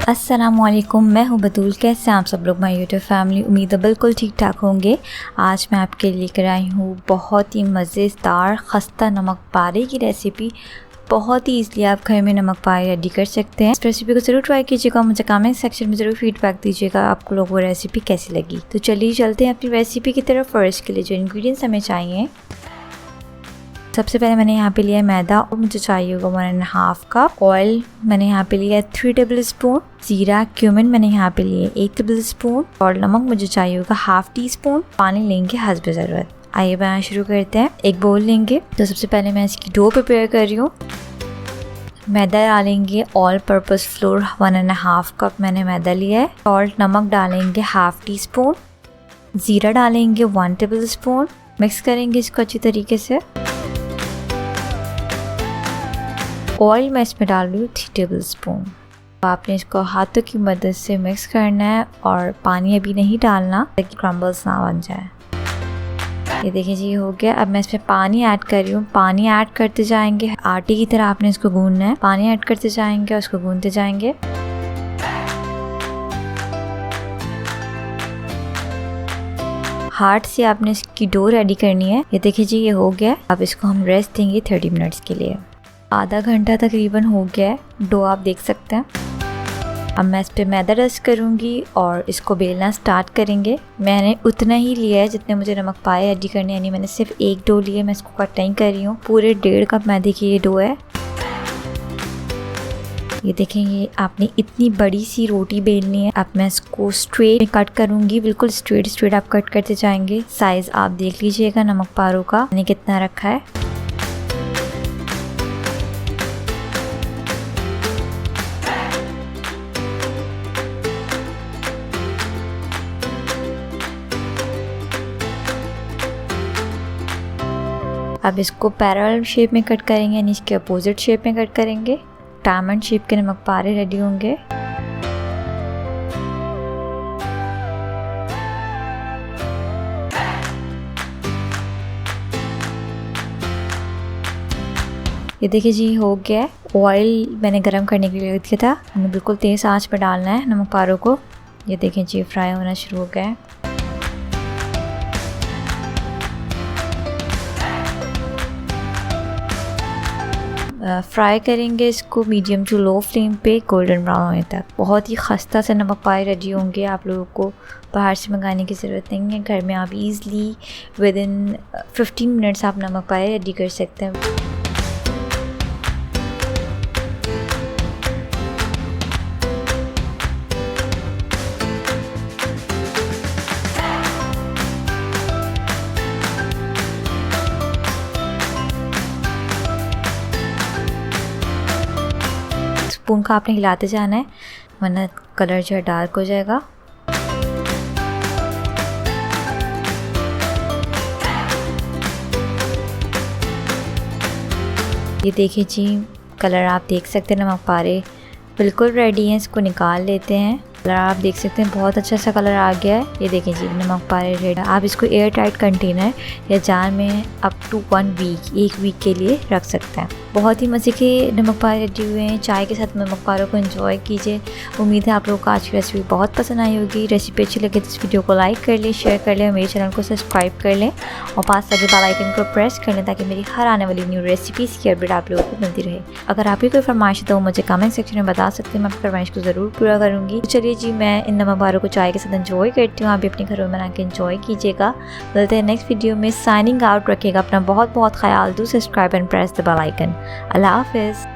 अस्सलामुअलैकुम, मैं हूं बतूल। कैसे हैं आप सब लोग, माय यूट्यूब फैमिली। उम्मीद है बिल्कुल ठीक ठाक होंगे। आज मैं आपके लिए लेकर आई हूं बहुत ही मज़ेदार खस्ता नमक पारे की रेसिपी। बहुत ही ईज़िली आप घर में नमक पारे रेडी कर सकते हैं। इस रेसिपी को ज़रूर ट्राई कीजिएगा। मुझे कमेंट सेक्शन में ज़रूर फीडबैक दीजिएगा आपको लोग वो रेसिपी कैसी लगी। तो चलिए चलते हैं अपनी रेसिपी की तरफ। और इसके लिए जो इंग्रेडिएंट्स हमें चाहिए, सबसे पहले मैंने यहाँ पे लिया है मैदा और मुझे चाहिए होगा 1.5 कप। ऑयल मैंने यहाँ पे लिया है 3 टेबल स्पून। जीरा क्यूमिन मैंने यहाँ पे लिए 1 टेबल स्पून। और नमक मुझे चाहिए होगा 1/2 टीस्पून। पानी लेंगे हस्ब ज़रूरत। आइए बनाना शुरू करते हैं। एक बोल लेंगे। तो सबसे पहले मैं इसकी डो प्रिपेयर कर रही हूँ। मैदा डालेंगे ऑल पर्पस फ्लोर 1.5 कप मैंने मैदा लिया है। सॉल्ट नमक डालेंगे 1/2 टीस्पून। ज़ीरा डालेंगे 1 टेबल स्पून। मिक्स करेंगे इसको अच्छी तरीके से। ऑयल मैं इसमें डाल रही हूँ 3 टेबल स्पून। आपने इसको हाथों की मदद से मिक्स करना है और पानी अभी नहीं डालना ताकि क्रम्बल्स ना बन जाए। ये देखिए जी हो गया। अब मैं इसमें पानी ऐड कर रही हूँ। पानी ऐड करते जाएंगे, आटे की तरह आपने इसको गूंदना है। पानी ऐड करते जाएंगे और इसको गूंदते जाएंगे। हार्ड से आपने इसकी डो रेडी करनी है। ये देखिए जी ये हो गया। अब इसको हम रेस्ट देंगे 30 मिनट्स के लिए। आधा घंटा तकरीबन हो गया है। डो आप देख सकते हैं। अब मैं इस पर मैदा रस्ट करूँगी और इसको बेलना स्टार्ट करेंगे। मैंने उतना ही लिया है जितने मुझे नमक पाए रेडी करने, यानी मैंने सिर्फ एक डो लिया है। मैं इसको कट नहीं कर रही हूँ। पूरे 1.5 कप मैदे की ये डो है। ये देखें, ये आपने इतनी बड़ी सी रोटी बेलनी है। अब मैं इसको स्ट्रेट कट करूँगी। बिल्कुल स्ट्रेट आप कट करते जाएंगे। साइज़ आप देख लीजिएगा नमक पारों का मैंने कितना रखा है। अब इसको पैरेलल शेप में कट करेंगे, यानी इसके अपोजिट शेप में कट करेंगे। डायमंड शेप के नमक पारे रेडी होंगे। ये देखिए जी हो गया है। ऑयल मैंने गरम करने के लिए रख दिया था। हमने बिल्कुल तेज़ आंच पर डालना है नमक पारों को। ये देखें जी फ्राई होना शुरू हो गया है। फ्राई करेंगे इसको मीडियम टू लो फ्लेम पे गोल्डन ब्राउन होने तक। बहुत ही खस्ता से नमक पाए रेडी होंगे। आप लोगों को बाहर से मंगाने की ज़रूरत नहीं है। घर में आप इजीली विदिन 15 मिनट्स आप नमक पाए रेडी कर सकते हैं। स्पून का आपने हिलाते जाना है, वरना कलर जो है डार्क हो जाएगा। ये देखिए जी कलर आप देख सकते हैं। नमक पारे बिल्कुल रेडी हैं। इसको निकाल लेते हैं। कलर आप देख सकते हैं बहुत अच्छा सा कलर आ गया है। ये देखें जी नमक पारे रेडी। आप इसको एयर टाइट कंटेनर या जार में अप टू 1 वीक के लिए रख सकते हैं। बहुत ही मज़े के नमक पारे रेडी हुए हैं। चाय के साथ नमक पारों को एंजॉय कीजिए। उम्मीद है आप लोगों को आज की रेसिपी बहुत पसंद आई होगी। रेसिपी अच्छी लगे तो इस वीडियो को लाइक कर लें, शेयर कर लें, मेरे चैनल को सब्सक्राइब कर लें और पास लगे बेल आइकन को प्रेस कर लें ताकि मेरी हर आने वाली न्यू रेसिपीज़ की अपडेट आप लोगों को मिलती रहे। अगर आपकी कोई फरमाइश है तो मुझे कमेंट सेक्शन में बता सकते हैं। मैं आपकी फरमाइश को ज़रूर पूरा करूँगी। तो चलिए जी मैं इन नमक पारों को चाय के साथ एंजॉय करती हूँ। आप भी अपने घरों में बना के एंजॉय कीजिएगा। मिलते हैं नेक्स्ट वीडियो में। Signing out. रखिएगा अपना बहुत ख्याल। Do subscribe and press the bell icon. अल्लाह हाफिज़।